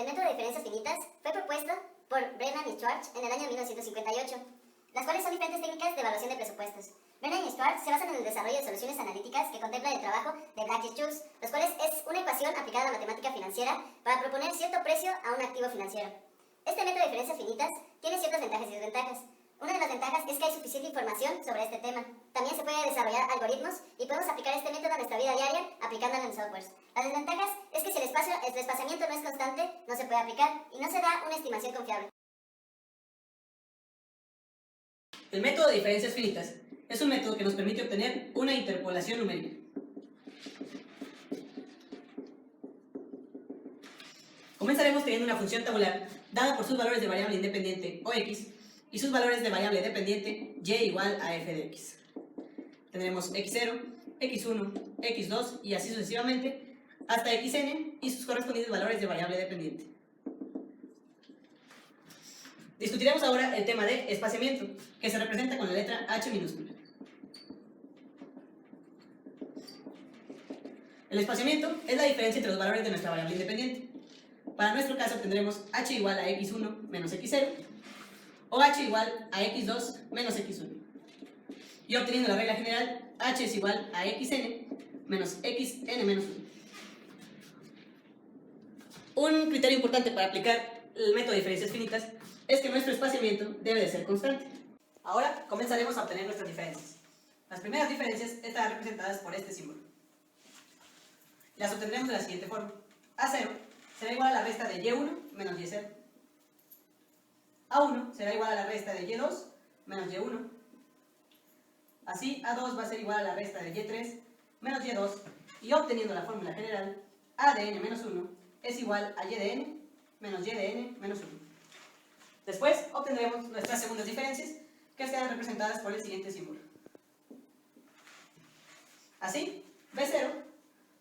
El método de diferencias finitas fue propuesto por Brennan y Schwartz en el año 1958, las cuales son diferentes técnicas de evaluación de presupuestos. Brennan y Schwartz se basan en el desarrollo de soluciones analíticas que contemplan el trabajo de Black y Schultz, los cuales es una ecuación aplicada a la matemática financiera para proponer cierto precio a un activo financiero. Este método de diferencias finitas tiene ciertas ventajas y desventajas. Una de las ventajas es que hay suficiente información sobre este tema. También se puede desarrollar algoritmos y podemos aplicar este método a nuestra vida diaria aplicándolo en softwares. Las desventajas es que si el desplazamiento no es constante, no se puede aplicar y no se da una estimación confiable. El método de diferencias finitas es un método que nos permite obtener una interpolación numérica. Comenzaremos teniendo una función tabular dada por sus valores de variable independiente o x y sus valores de variable dependiente y igual a f de x. Tendremos x0, x1, x2 y así sucesivamente hasta xn y sus correspondientes valores de variable dependiente. Discutiremos ahora el tema de espaciamiento, que se representa con la letra h minúscula. El espaciamiento es la diferencia entre los valores de nuestra variable independiente. Para nuestro caso tendremos h igual a x1 menos x0 o h igual a x2 menos x1. Y obteniendo la regla general, h es igual a xn menos xn menos 1. Un criterio importante para aplicar el método de diferencias finitas es que nuestro espaciamiento debe de ser constante. Ahora comenzaremos a obtener nuestras diferencias. Las primeras diferencias estarán representadas por este símbolo. Las obtendremos de la siguiente forma. A0 será igual a la resta de y1 menos y0. A1 será igual a la resta de y2 menos y1. Así, A2 va a ser igual a la resta de y3 menos y2. Y obteniendo la fórmula general, A de n menos 1 es igual a y de n menos y de n menos 1. Después obtendremos nuestras segundas diferencias, que estarán representadas por el siguiente símbolo. Así, B0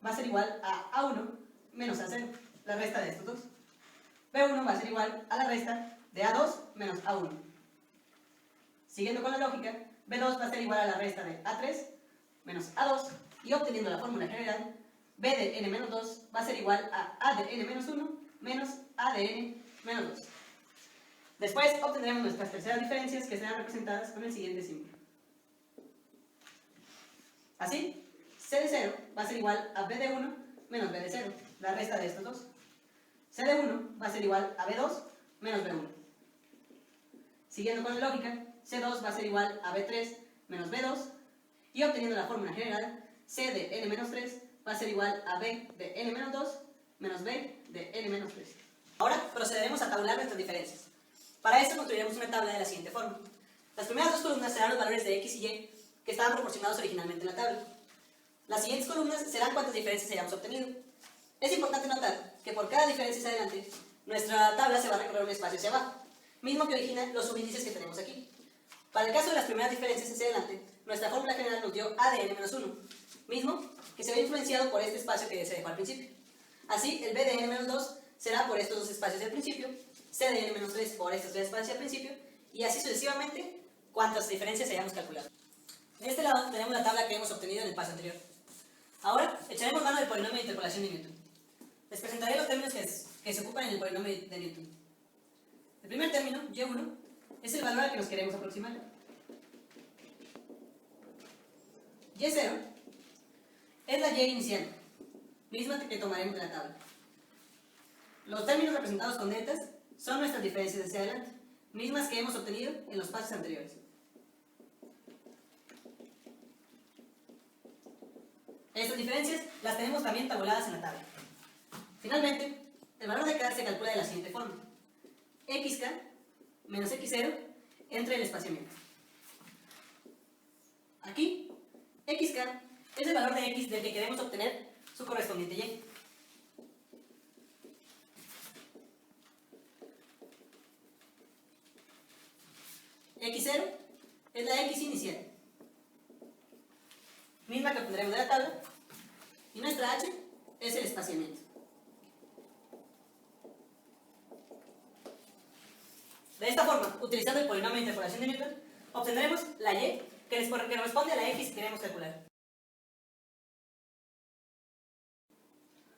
va a ser igual a A1 menos A0, la resta de estos dos. B1 va a ser igual a la resta de A2 menos A1. Siguiendo con la lógica, B2 va a ser igual a la resta de A3 menos A2, y obteniendo la fórmula general, B de n menos 2 va a ser igual a de n menos 1 menos A de n menos 2. Después obtendremos nuestras terceras diferencias, que serán representadas con el siguiente símbolo. Así, C de 0 va a ser igual a B de 1 menos B de 0, la resta de estos dos. C de 1 va a ser igual a B2 menos B1. Siguiendo con la lógica, C2 va a ser igual a B3 menos B2, y obteniendo la fórmula general, C de n menos 3 va a ser igual a B de n menos 2 menos B de n menos 3. Ahora procederemos a tabular nuestras diferencias. Para esto construiremos una tabla de la siguiente forma. Las primeras dos columnas serán los valores de x y y que estaban proporcionados originalmente en la tabla. Las siguientes columnas serán cuántas diferencias hayamos obtenido. Es importante notar que por cada diferencia hacia adelante, nuestra tabla se va a recorrer un espacio hacia abajo, mismo que origina los subíndices que tenemos aquí. Para el caso de las primeras diferencias hacia adelante, nuestra fórmula general nos dio a de n menos 1, mismo que se ve influenciado por este espacio que se dejó al principio. Así, el b de n menos 2 será por estos dos espacios del principio, c de n menos 3 por estos tres espacios al principio, y así sucesivamente cuantas diferencias hayamos calculado. De este lado tenemos la tabla que hemos obtenido en el paso anterior. Ahora echaremos mano del polinomio de interpolación de Newton. Les presentaré los términos que se ocupan en el polinomio de Newton. El primer término, y1, es el valor al que nos queremos aproximar. Y0 es la y inicial, misma que tomaremos de la tabla. Los términos representados con deltas son nuestras diferencias hacia adelante, mismas que hemos obtenido en los pasos anteriores. Estas diferencias las tenemos también tabuladas en la tabla. Finalmente, el valor de k se calcula de la siguiente forma: xk menos x0 entre el espaciamiento. Aquí, xk es el valor de x del que queremos obtener su correspondiente y. X0 es la x inicial, misma que obtendremos de la tabla, y nuestra h es el espaciamiento. De esta forma, utilizando el polinomio de interpolación de Newton, obtendremos la y que corresponde a la x que queremos calcular.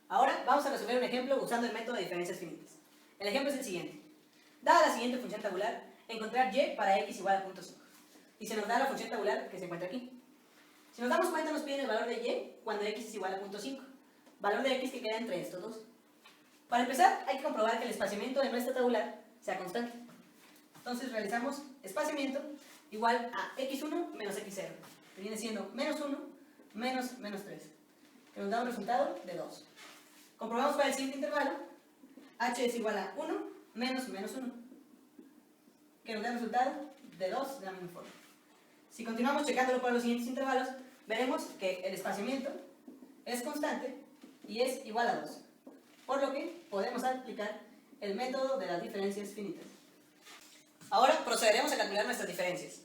Ahora vamos a resolver un ejemplo usando el método de diferencias finitas. El ejemplo es el siguiente. Dada la siguiente función tabular, encontrar y para x igual a 0.5. Y se nos da la función tabular que se encuentra aquí. Si nos damos cuenta, nos piden el valor de y cuando x es igual a 0.5. Valor de x que queda entre estos dos. Para empezar, hay que comprobar que el espaciamiento de nuestra tabular sea constante. Entonces realizamos espaciamiento igual a x1 menos x0, que viene siendo menos 1 menos menos 3, que nos da un resultado de 2. Comprobamos para el siguiente intervalo, h es igual a 1 menos menos 1, que nos da un resultado de 2 de la misma forma. Si continuamos checándolo para los siguientes intervalos, veremos que el espaciamiento es constante y es igual a 2, por lo que podemos aplicar el método de las diferencias finitas. Ahora procederemos a calcular nuestras diferencias.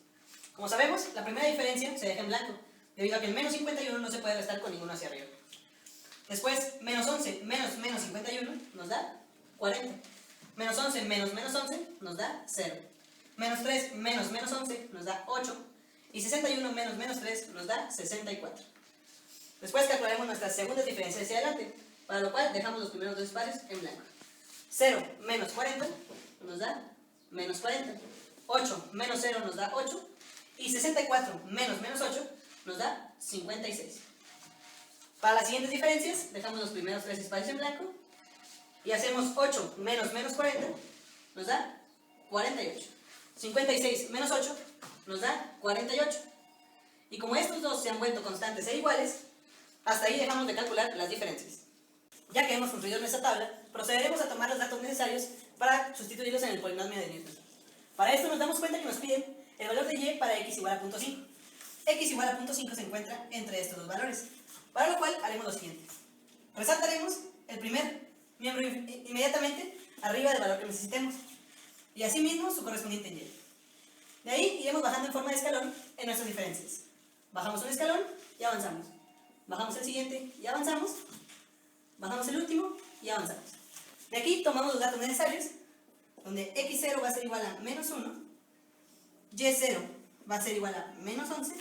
Como sabemos, la primera diferencia se deja en blanco, debido a que el menos 51 no se puede restar con ninguno hacia arriba. Después, menos 11 menos menos 51 nos da 40. Menos 11 menos menos 11 nos da 0. Menos 3 menos menos 11 nos da 8. Y 61 menos menos 3 nos da 64. Después calcularemos nuestras segundas diferencias hacia adelante, para lo cual dejamos los primeros dos espacios en blanco. 0 menos 40 nos da menos 40. 8 menos 0 nos da 8. Y 64 menos menos 8 nos da 56. Para las siguientes diferencias, dejamos los primeros tres espacios en blanco y hacemos 8 menos menos 40 nos da 48. 56 menos 8 nos da 48. Y como estos dos se han vuelto constantes e iguales, hasta ahí dejamos de calcular las diferencias. Ya que hemos construido nuestra tabla, procederemos a tomar los datos necesarios para sustituirlos en el polinomio de Newton. Para esto nos damos cuenta que nos piden el valor de y para x igual a 0.5. X igual a 0.5 se encuentra entre estos dos valores, para lo cual haremos lo siguiente. Resaltaremos el primer miembro inmediatamente arriba del valor que necesitemos, y asimismo su correspondiente en y. De ahí iremos bajando en forma de escalón en nuestras diferencias. Bajamos un escalón y avanzamos. Bajamos el siguiente y avanzamos. Bajamos el último y avanzamos. De aquí tomamos los datos necesarios, donde x0 va a ser igual a menos 1, y0 va a ser igual a menos 11,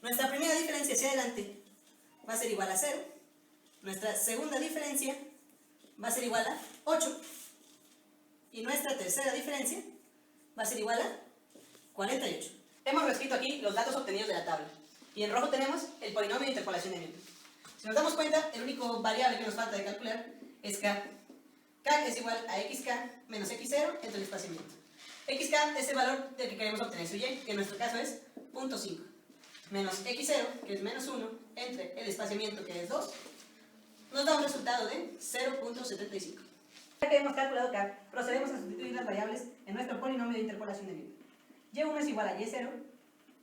nuestra primera diferencia hacia adelante va a ser igual a 0, nuestra segunda diferencia va a ser igual a 8, y nuestra tercera diferencia va a ser igual a 48. Hemos reescrito aquí los datos obtenidos de la tabla, y en rojo tenemos el polinomio de interpolación de Newton. Si nos damos cuenta, el único variable que nos falta de calcular es k. K es igual a xk menos x0 entre el espaciamiento. Xk es el valor del que queremos obtener su y, que en nuestro caso es 0.5, menos x0, que es menos 1, entre el espaciamiento, que es 2, nos da un resultado de 0.75. Ya que hemos calculado k, procedemos a sustituir las variables en nuestro polinomio de interpolación de Newton. Y1 es igual a y0,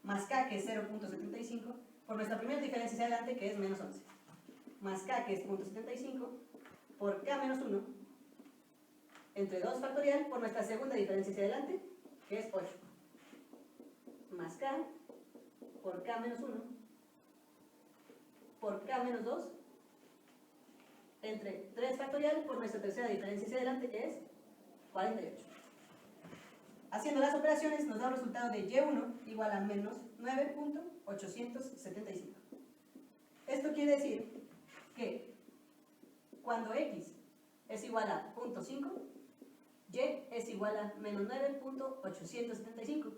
más k, que es 0.75, por nuestra primera diferencia hacia adelante, que es menos 11, más k, que es 0.75, por k menos 1, entre 2 factorial por nuestra segunda diferencia hacia adelante, que es 8, más k por k menos 1 por k menos 2 entre 3 factorial por nuestra tercera diferencia hacia adelante, que es 48. Haciendo las operaciones nos da un resultado de y1 igual a menos 9.875. Esto quiere decir que cuando x es igual a 0.5, y es igual a menos 9.875.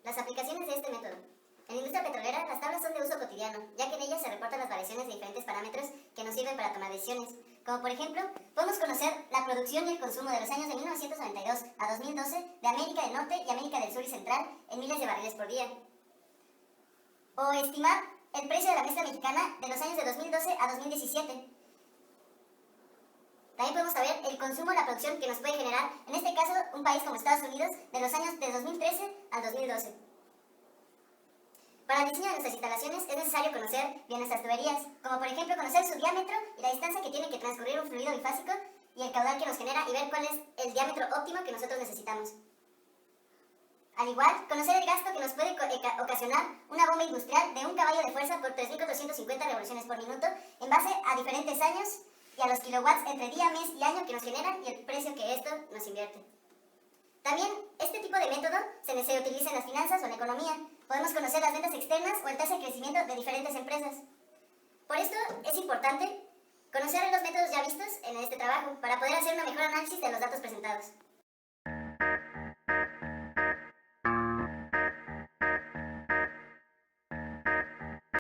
Las aplicaciones de este método. En la industria petrolera, las tablas son de uso cotidiano, ya que en ellas se reportan las variaciones de diferentes parámetros que nos sirven para tomar decisiones. Como por ejemplo, podemos conocer la producción y el consumo de los años de 1992 a 2012 de América del Norte y América del Sur y Central en miles de barriles por día. O estimar el precio de la mezcla mexicana de los años de 2012 a 2017. También podemos saber el consumo o la producción que nos puede generar, en este caso, un país como Estados Unidos, de los años de 2013 al 2012. Para el diseño de nuestras instalaciones es necesario conocer bien nuestras tuberías, como por ejemplo conocer su diámetro y la distancia que tiene que transcurrir un fluido bifásico y el caudal que nos genera y ver cuál es el diámetro óptimo que nosotros necesitamos. Al igual, conocer el gasto que nos puede ocasionar una bomba industrial de un caballo de fuerza por 3.450 revoluciones por minuto en base a diferentes años y a los kilowatts entre día, mes y año que nos generan y el precio que esto nos invierte. También, este tipo de método se utiliza en las finanzas o en la economía. Podemos conocer las ventas externas o el tasa de crecimiento de diferentes empresas. Por esto es importante Conocer los métodos ya vistos en este trabajo para poder hacer un mejor análisis de los datos presentados.